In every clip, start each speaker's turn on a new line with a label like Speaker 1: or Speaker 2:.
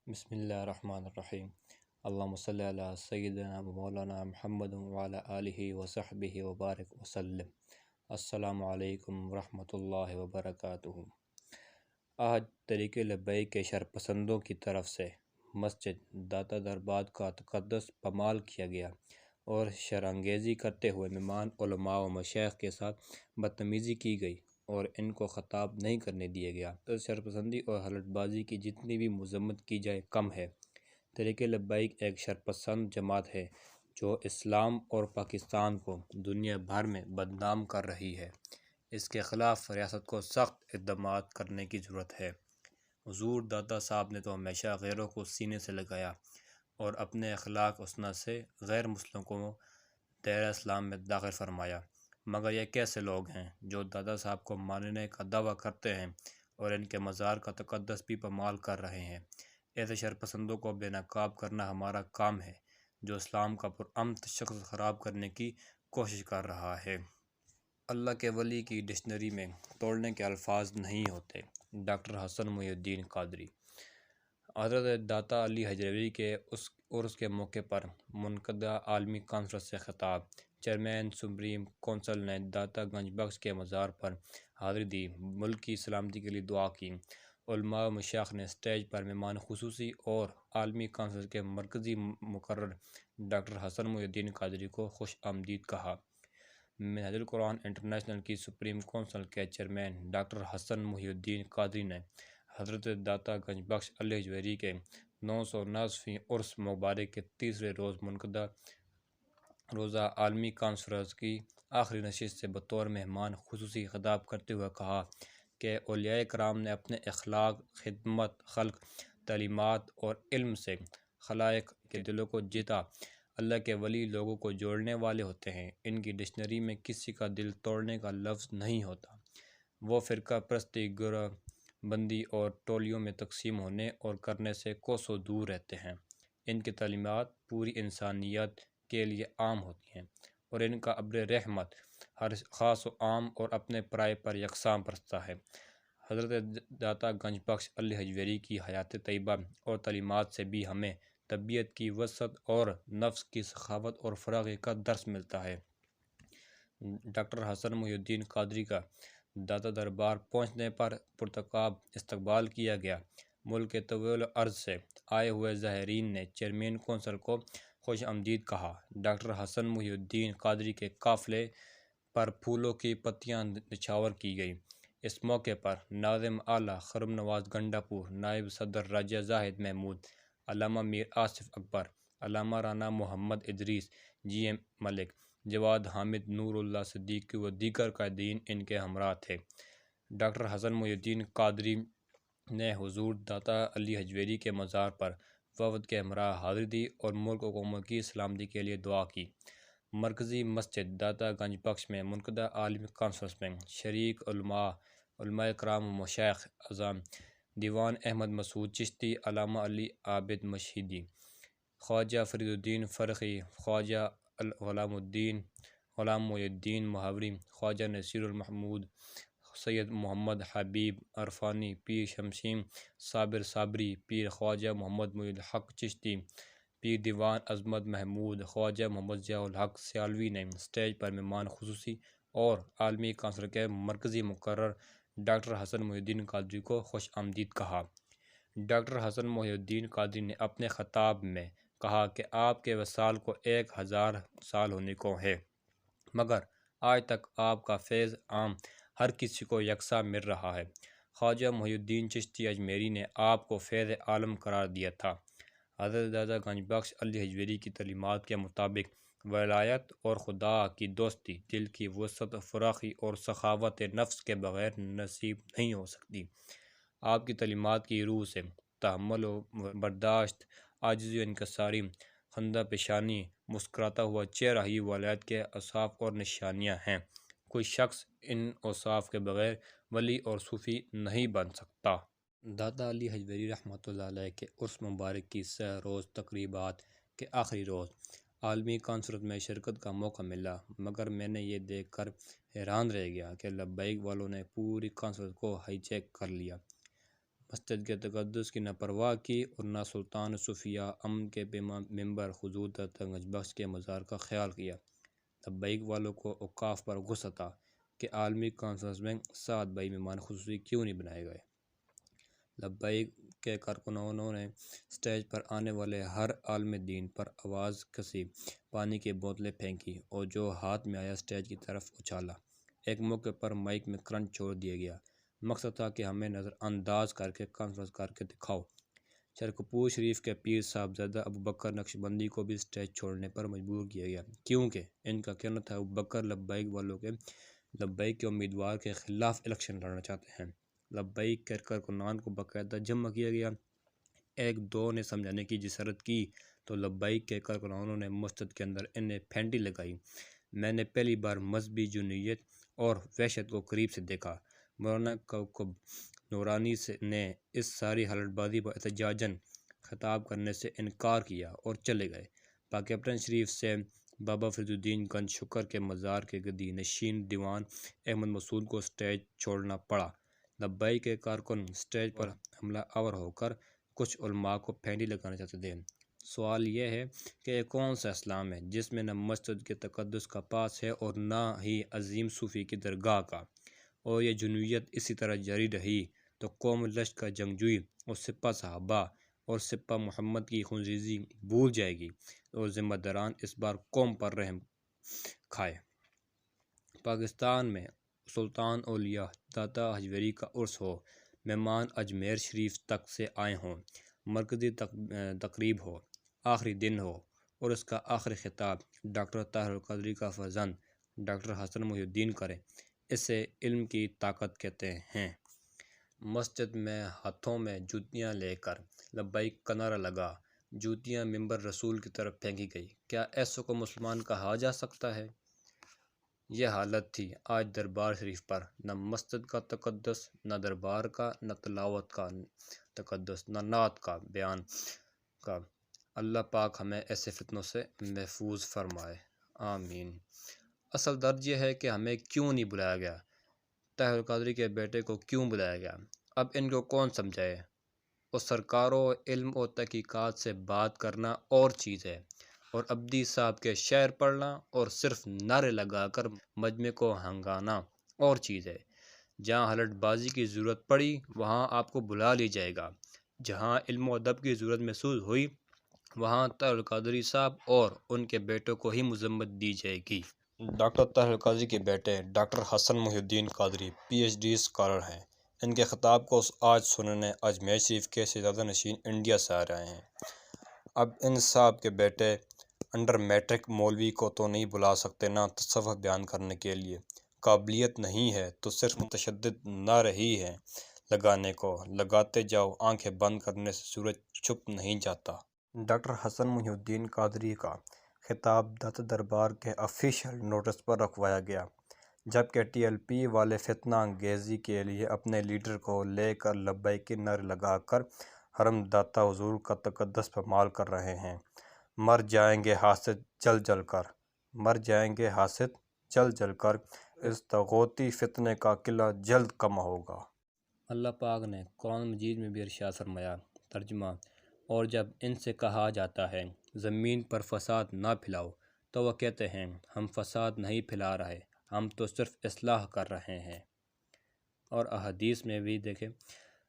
Speaker 1: بسم اللہ الرحمن الرحیم۔ اللہم صلی علی سیدنا مولانا محمد وعلی آلہ وصحبہ وبارک وسلم۔ السلام علیکم ورحمۃ اللہ وبرکاتہ۔ آج طریق لبیک کے شرپسندوں کی طرف سے مسجد داتا دربار کا تقدس پامال کیا گیا اور شرانگیزی کرتے ہوئے مہمان علماء و مشائخ کے ساتھ بدتمیزی کی گئی اور ان کو خطاب نہیں کرنے دیا گیا۔ تو شرپسندی اور حلٹ بازی کی جتنی بھی مذمت کی جائے کم ہے۔ طریق لبیک ایک شرپسند جماعت ہے جو اسلام اور پاکستان کو دنیا بھر میں بدنام کر رہی ہے۔ اس کے خلاف ریاست کو سخت اقدامات کرنے کی ضرورت ہے۔ حضور داتا صاحب نے تو ہمیشہ غیروں کو سینے سے لگایا اور اپنے اخلاق حسنہ سے غیر مسلموں کو دائرہ اسلام میں داخل فرمایا، مگر یہ کیسے لوگ ہیں جو دادا صاحب کو ماننے کا دعویٰ کرتے ہیں اور ان کے مزار کا تقدس بھی پامال کر رہے ہیں۔ ایسے شرپسندوں کو بے نقاب کرنا ہمارا کام ہے جو اسلام کا پرامن شخص خراب کرنے کی کوشش کر رہا ہے۔ اللہ کے ولی کی ڈکشنری میں توڑنے کے الفاظ نہیں ہوتے۔ ڈاکٹر حسن محی الدین قادری۔ حضرت داتا علی حجویری کے عرس کے موقع پر منعقدہ عالمی کانفرنس سے خطاب۔ چیئرمین سپریم کونسل نے داتا گنج بخش کے مزار پر حاضری دی، ملک کی سلامتی کے لیے دعا کی۔ علماء و مشائخ نے اسٹیج پر مہمان خصوصی اور عالمی کانفرنس کے مرکزی مقرر ڈاکٹر حسن محی الدین قادری کو خوش آمدید کہا۔ منہاج القرآن انٹرنیشنل کی سپریم کونسل کے چیئرمین ڈاکٹر حسن محی الدین قادری نے حضرت داتا گنج بخش علی حجویری کے 949ویں عرس مبارک کے تیسرے روز منعقدہ روزہ عالمی کانفرنس کی آخری نشست سے بطور مہمان خصوصی خطاب کرتے ہوئے کہا کہ اولیاء کرام نے اپنے اخلاق، خدمت خلق، تعلیمات اور علم سے خلائق کے دلوں کو جیتا۔ اللہ کے ولی لوگوں کو جوڑنے والے ہوتے ہیں۔ ان کی ڈکشنری میں کسی کا دل توڑنے کا لفظ نہیں ہوتا۔ وہ فرقہ پرستی، گروہ بندی اور ٹولیوں میں تقسیم ہونے اور کرنے سے کوسوں دور رہتے ہیں۔ ان کی تعلیمات پوری انسانیت کے لیے عام ہوتی ہیں اور ان کا ابر رحمت ہر خاص و عام اور اپنے پرائے پر یکساں برستا ہے۔ حضرت داتا گنج بخش علی حجویری کی حیات طیبہ اور تعلیمات سے بھی ہمیں طبیعت کی وسعت اور نفس کی سخاوت اور فراغی کا درس ملتا ہے۔ ڈاکٹر حسن محی الدین قادری کا داتا دربار پہنچنے پر پرتقاب استقبال کیا گیا۔ ملک کے طول عرض سے آئے ہوئے زائرین نے چیئرمین کونسل کو خوش آمدید کہا۔ ڈاکٹر حسن محی الدین قادری کے قافلے پر پھولوں کی پتیاں نچھاور کی گئی۔ اس موقع پر ناظم اعلیٰ خرم نواز گنڈا پور، نائب صدر راجہ زاہد محمود، علامہ میر آصف اکبر، علامہ رانا محمد ادریس، جی ایم ملک، جواد حامد، نور اللہ صدیقی و دیگر قائدین ان کے ہمراہ تھے۔ ڈاکٹر حسن محی الدین قادری نے حضور داتا علی حجویری کے مزار پر وفد کے ہمراہ حاضری دی اور ملک و قوم کی سلامتی کے لیے دعا کی۔ مرکزی مسجد داتا گنج بخش میں منعقدہ عالمی کانفرنس میں شریک علماء کرام و مشائخ اعظام، دیوان احمد مسعود چشتی، علامہ علی عابد مشہدی، خواجہ فرید الدین فرخی، خواجہ غلام محی الدین ماہوری، خواجہ نصیر المحمود، سید محمد حبیب عرفانی، پیر شمشیم صابر صابری، پیر خواجہ محمد محی الحق چشتی، پیر دیوان عظمت محمود، خواجہ محمد ضیاء الحق سیالوی نے اسٹیج پر مہمان خصوصی اور عالمی کانفرنس کے مرکزی مقرر ڈاکٹر حسن محی الدین قادری کو خوش آمدید کہا۔ ڈاکٹر حسن محی الدین قادری نے اپنے خطاب میں کہا کہ آپ کے وصال کو 1000 سال ہونے کو ہے، مگر آج تک آپ کا فیض عام ہر کسی کو یکساں مل رہا ہے۔ خواجہ محی الدین چشتی اجمیری نے آپ کو فیض عالم قرار دیا تھا۔ حضرت داتا گنج بخش علی حجویری کی تعلیمات کے مطابق ولایت اور خدا کی دوستی دل کی وسعت، فراخی اور سخاوت نفس کے بغیر نصیب نہیں ہو سکتی۔ آپ کی تعلیمات کی روح سے تحمل و برداشت، عاجزی و انکساری، خندہ پیشانی، مسکراتا ہوا چہرہ ہی ولایت کے اوصاف اور نشانیاں ہیں۔ کوئی شخص ان اوصاف کے بغیر ولی اور صوفی نہیں بن سکتا۔ داتا علی حجویری رحمۃ اللہ علیہ کے عرس مبارک کی 3 روز تقریبات کے آخری روز عالمی کانفرنس میں شرکت کا موقع ملا، مگر میں نے یہ دیکھ کر حیران رہ گیا کہ لبیک والوں نے پوری کانفرنس کو ہائی جیک کر لیا۔ مسجد کے تقدس کی نہ پرواہ کی اور نہ سلطان صوفیہ امن کے ممبر حضور گنج بخش کے مزار کا خیال کیا۔ لبیک والوں کو اوقاف پر غصہ تھا کہ عالمی کانفرنس میں 7 بھائی مہمان خصوصی کیوں نہیں بنائے گئے۔ لبیک کے کارکنوں نے سٹیج پر آنے والے ہر عالم دین پر آواز کسی، پانی کی بوتلیں پھینکی اور جو ہاتھ میں آیا سٹیج کی طرف اچھالا۔ ایک موقع پر مائک میں کرنٹ چھوڑ دیا گیا۔ مقصد تھا کہ ہمیں نظر انداز کر کے کانفرنس کر کے دکھاؤ۔ شرکپور شریف کے پیر صاحبزادہ ابوبکر نقشبندی کو بھی سٹیج چھوڑنے پر مجبور کیا گیا، کیونکہ ان کا کہنا تھا ابوبکر لبیک والوں کے لبیک کے امیدوار کے خلاف الیکشن لڑنا چاہتے ہیں۔ لبیک کے کارکنان کو باقاعدہ جمع کیا گیا۔ ایک دو نے سمجھانے کی جسارت کی تو لبیک کے کارکنانوں نے مسجد کے اندر انہیں پھینٹی لگائی۔ میں نے پہلی بار مذہبی جنونیت اور وحشت کو قریب سے دیکھا۔ مولانا کوکب نورانی نے اس ساری حالت بازی پر احتجاجاً خطاب کرنے سے انکار کیا اور چلے گئے۔ پاکپٹن شریف سے بابا فرید الدین گنج شکر کے مزار کے گدی نشین دیوان احمد مسعود کو سٹیج چھوڑنا پڑا۔ لبیک کے کارکن سٹیج پر حملہ آور ہو کر کچھ علماء کو پھینٹی لگانا چاہتے تھے۔ سوال یہ ہے کہ یہ کون سا اسلام ہے جس میں نہ مسجد کے تقدس کا پاس ہے اور نہ ہی عظیم صوفی کی درگاہ کا؟ اور یہ جنونیت اسی طرح جاری رہی تو قوم لشکر جنگجوئی اور سپہ صحابہ اور سپہ محمد کی خونریزی بھول جائے گی اور ذمہ داران اس بار قوم پر رحم کھائے۔ پاکستان میں سلطان اولیاء داتا حجویری کا عرس ہو، مہمان اجمیر شریف تک سے آئے ہوں، مرکزی تقریب ہو، آخری دن ہو اور اس کا آخری خطاب ڈاکٹر طاہر القادری کا فرزند ڈاکٹر حسن محی الدین کرے، اسے علم کی طاقت کہتے ہیں۔ مسجد میں ہاتھوں میں جوتیاں لے کر لبیک کا نعرہ لگا، جوتیاں ممبر رسول کی طرف پھینکی گئی۔ کیا ایسوں کو مسلمان کہا جا سکتا ہے؟ یہ حالت تھی آج دربار شریف پر، نہ مسجد کا تقدس، نہ دربار کا، نہ تلاوت کا تقدس، نہ نعت کا بیان کا۔ اللہ پاک ہمیں ایسے فتنوں سے محفوظ فرمائے، آمین۔ اصل درد یہ ہے کہ ہمیں کیوں نہیں بلایا گیا؟ طاہر القادری کے بیٹے کو کیوں بلایا گیا؟ اب ان کو کون سمجھائے؟ اور سرکاروں، علم و تحقیقات سے بات کرنا اور چیز ہے، اور عبدی صاحب کے شعر پڑھنا اور صرف نعرے لگا کر مجمع کو ہنگانا اور چیز ہے۔ جہاں حلٹ بازی کی ضرورت پڑی وہاں آپ کو بلا لی جائے گا، جہاں علم و ادب کی ضرورت محسوس ہوئی وہاں طاہر القادری صاحب اور ان کے بیٹوں کو ہی مذمت دی جائے گی۔ ڈاکٹر طاہر القادری کے بیٹے ڈاکٹر حسن محی الدین قادری PhD اسکالر ہیں۔ ان کے خطاب کو آج سننے اجمیر شریف کے شہزادہ نشین انڈیا سے آ رہے ہیں۔ اب ان صاحب کے بیٹے انڈر میٹرک مولوی کو تو نہیں بلا سکتے نا تصوف بیان کرنے کے لیے؟ قابلیت نہیں ہے تو صرف متشدد نعرے ہی ہیں لگانے کو، لگاتے جاؤ، آنکھیں بند کرنے سے سورج چھپ نہیں جاتا۔ ڈاکٹر حسن محی الدین قادری کا خطاب داتا دربار کے آفیشیل نوٹس پر رکھوایا گیا، جبکہ TLP والے فتنہ انگیزی کے لیے اپنے لیڈر کو لے کر لبیک کے نعرے لگا کر حرم داتا حضور کا تقدس پامال کر رہے ہیں۔ مر جائیں گے حاسد جل جل کر، مر جائیں گے حاسد جل جل کر، اس طاغوتی فتنے کا قلعہ جلد کما ہوگا۔ اللہ پاک نے قرآن مجید میں بھی ارشاد فرمایا، ترجمہ: اور جب ان سے کہا جاتا ہے زمین پر فساد نہ پھیلاؤ تو وہ کہتے ہیں ہم فساد نہیں پھیلا رہے، ہم تو صرف اصلاح کر رہے ہیں۔ اور احادیث میں بھی دیکھیں،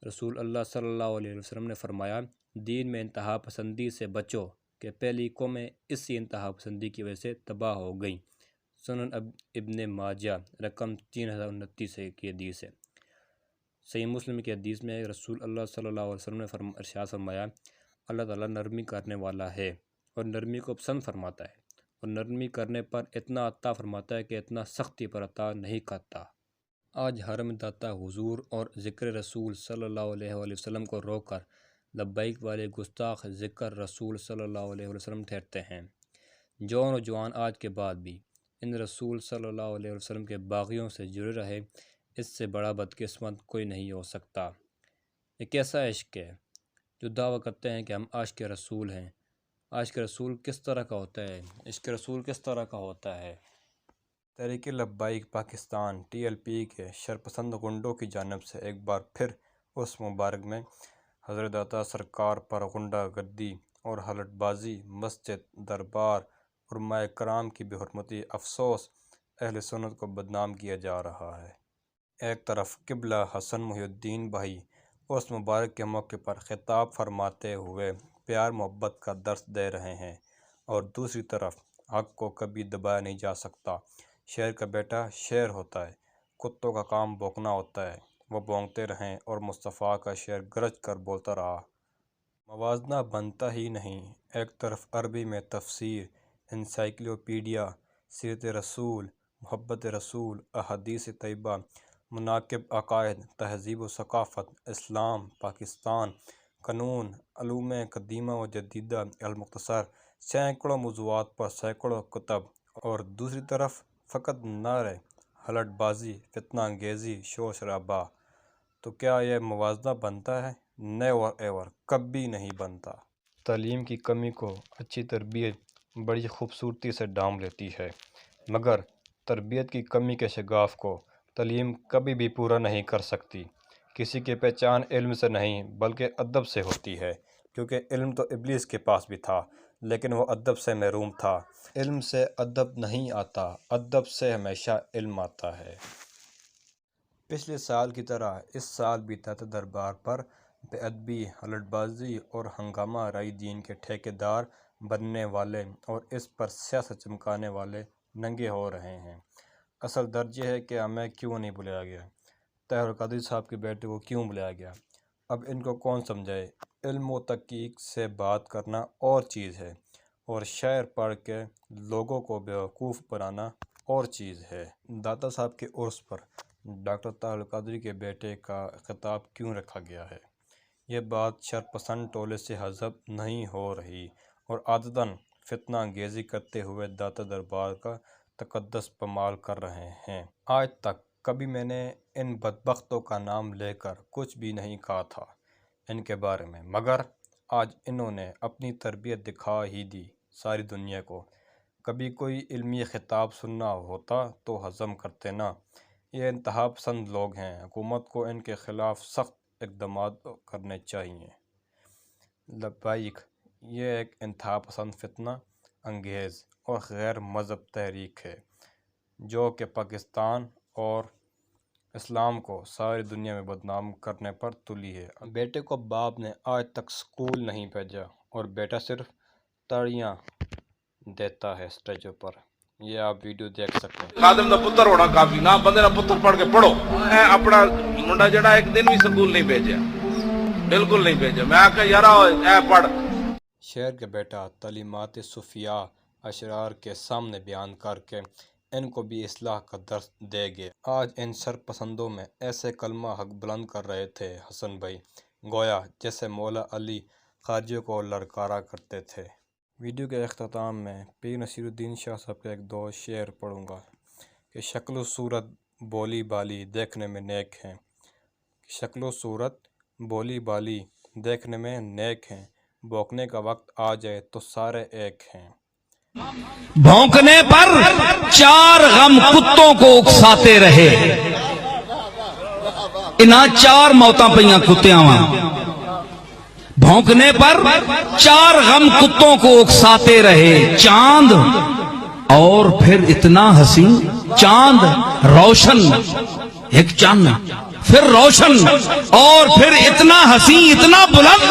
Speaker 1: رسول اللہ صلی اللہ علیہ وسلم نے فرمایا، دین میں انتہا پسندی سے بچو کہ پہلی قومیں اسی انتہا پسندی کی وجہ سے تباہ ہو گئیں۔ سنن ابن ماجہ رقم 3029 کی حدیث ہے۔ صحیح مسلم کی حدیث میں رسول اللہ صلی اللہ علیہ وسلم نے ارشاد فرمایا، اللہ تعالیٰ نرمی کرنے والا ہے اور نرمی کو پسند فرماتا ہے، اور نرمی کرنے پر اتنا عطا فرماتا ہے کہ اتنا سختی پر عطا نہیں کرتا۔ آج حرم داتا حضور اور ذکر رسول صلی اللہ علیہ وآلہ وسلم کو روک کر لبیک والے گستاخ ذکر رسول صلی اللہ علیہ وسلم ٹھہرتے ہیں۔ جوان و جوان آج کے بعد بھی ان رسول صلی اللہ علیہ وسلم کے باغیوں سے جڑے رہے، اس سے بڑا بدقسمت کوئی نہیں ہو سکتا۔ یہ کیسا عشق ہے جو دعویٰ کرتے ہیں کہ ہم عاشق رسول ہیں؟ عاشق رسول کس طرح کا ہوتا ہے؟ عشق رسول کس طرح کا ہوتا ہے؟ تحریک لبیک پاکستان TLP کے شرپسند غنڈوں کی جانب سے ایک بار پھر اس مبارک میں حضرت عطا سرکار پر غنڈہ گردی اور حلٹ بازی، مسجد، دربار اور علماء کرام کی بے حرمتی، افسوس اہل سنت کو بدنام کیا جا رہا ہے۔ ایک طرف قبلہ حسن محی الدین بھائی اس مبارک کے موقع پر خطاب فرماتے ہوئے پیار محبت کا درس دے رہے ہیں، اور دوسری طرف حق کو کبھی دبایا نہیں جا سکتا۔ شیر کا بیٹا شیر ہوتا ہے، کتوں کا کام بھونکنا ہوتا ہے، وہ بھونکتے رہیں اور مصطفیٰ کا شیر گرج کر بولتا رہا۔ موازنہ بنتا ہی نہیں۔ ایک طرف عربی میں تفسیر، انسائکلوپیڈیا، سیرت رسول، محبت رسول، احادیث طیبہ، مناقب عقائد، تہذیب و ثقافت، اسلام، پاکستان، قانون، علوم قدیمہ و جدیدہ، المختصر، سینکڑوں موضوعات پر سینکڑوں کتب، اور دوسری طرف فقط نعرے، حلٹ بازی، فتنہ انگیزی، شور شرابہ۔ تو کیا یہ موازنہ بنتا ہے؟ نیور ایور، کبھی نہیں بنتا۔ تعلیم کی کمی کو اچھی تربیت بڑی خوبصورتی سے ڈھانپ لیتی ہے، مگر تربیت کی کمی کے شگاف کو تعلیم کبھی بھی پورا نہیں کر سکتی۔ کسی کی پہچان علم سے نہیں بلکہ ادب سے ہوتی ہے، کیونکہ علم تو ابلیس کے پاس بھی تھا لیکن وہ ادب سے محروم تھا۔ علم سے ادب نہیں آتا، ادب سے ہمیشہ علم آتا ہے۔ پچھلے سال کی طرح اس سال بھی داتا دربار پر بے ادبی، حلٹ بازی اور ہنگامہ آرائی دین کے ٹھیکیدار بننے والے اور اس پر سیاست چمکانے والے ننگے ہو رہے ہیں۔ اصل درد یہ ہے کہ ہمیں کیوں نہیں بلایا گیا، طاہر القادری صاحب کے بیٹے کو کیوں بلایا گیا؟ اب ان کو کون سمجھائے؟ علم و تحقیق سے بات کرنا اور چیز ہے، اور شعر پڑھ کے لوگوں کو بیوقوف بنانا اور چیز ہے۔ داتا صاحب کے عرس پر ڈاکٹر طاہر القادری کے بیٹے کا خطاب کیوں رکھا گیا ہے؟ یہ بات شرپسند ٹولے سے حذف نہیں ہو رہی، اور عادتاً فتنہ انگیزی کرتے ہوئے داتا دربار کا تقدس پامال کر رہے ہیں۔ آج تک کبھی میں نے ان بدبختوں کا نام لے کر کچھ بھی نہیں کہا تھا ان کے بارے میں، مگر آج انہوں نے اپنی تربیت دکھا ہی دی ساری دنیا کو۔ کبھی کوئی علمی خطاب سننا ہوتا تو ہضم کرتے نا۔ یہ انتہا پسند لوگ ہیں، حکومت کو ان کے خلاف سخت اقدامات کرنے چاہیے۔ لبیک، یہ ایک انتہا پسند، فتنہ انگیز اور غیر مہذب تحریک ہے جو کہ پاکستان اور اسلام کو ساری دنیا میں بدنام کرنے پر تلی ہے۔ بیٹے کو باپ نے آج تک سکول نہیں بھیجا اور بیٹا صرف تاڑیاں دیتا ہے اسٹیجوں پر۔ یہ آپ ویڈیو دیکھ سکتے ہیں۔
Speaker 2: خادم دا پتر ہونا کافی نہ، بندے دا پتر پڑھ کے پڑھو۔ میں اپنا منڈا جڑا ایک دن بھی سکول نہیں بھیجا، بالکل نہیں بھیجا۔ میں آکھا یارا اے پڑھ۔
Speaker 1: شہر کے بیٹا تعلیمات صوفیاء اشرار کے سامنے بیان کر کے ان کو بھی اصلاح کا درس دے گئے۔ آج ان سرپسندوں میں ایسے کلمہ حق بلند کر رہے تھے حسن بھائی، گویا جیسے مولا علی خارجیوں کو للکارا کرتے تھے۔ ویڈیو کے اختتام میں پیر نصیر الدین شاہ صاحب کا ایک دو شعر پڑھوں گا کہ شکل و صورت بولی بالی دیکھنے میں نیک ہیں، شکل و صورت بولی بالی دیکھنے میں نیک ہیں، بھونکنے کا وقت آ جائے تو سارے ایک ہیں۔
Speaker 3: بھونکنے پر چار غم کتوں کو اکساتے رہے، انہاں چار موتاں پئیاں کتیاں وہاں۔ بھونکنے پر چار غم کتوں کو اکساتے رہے، چاند اور پھر اتنا حسین، چاند روشن، ایک چاند پھر روشن اور پھر اتنا حسین، اتنا بلند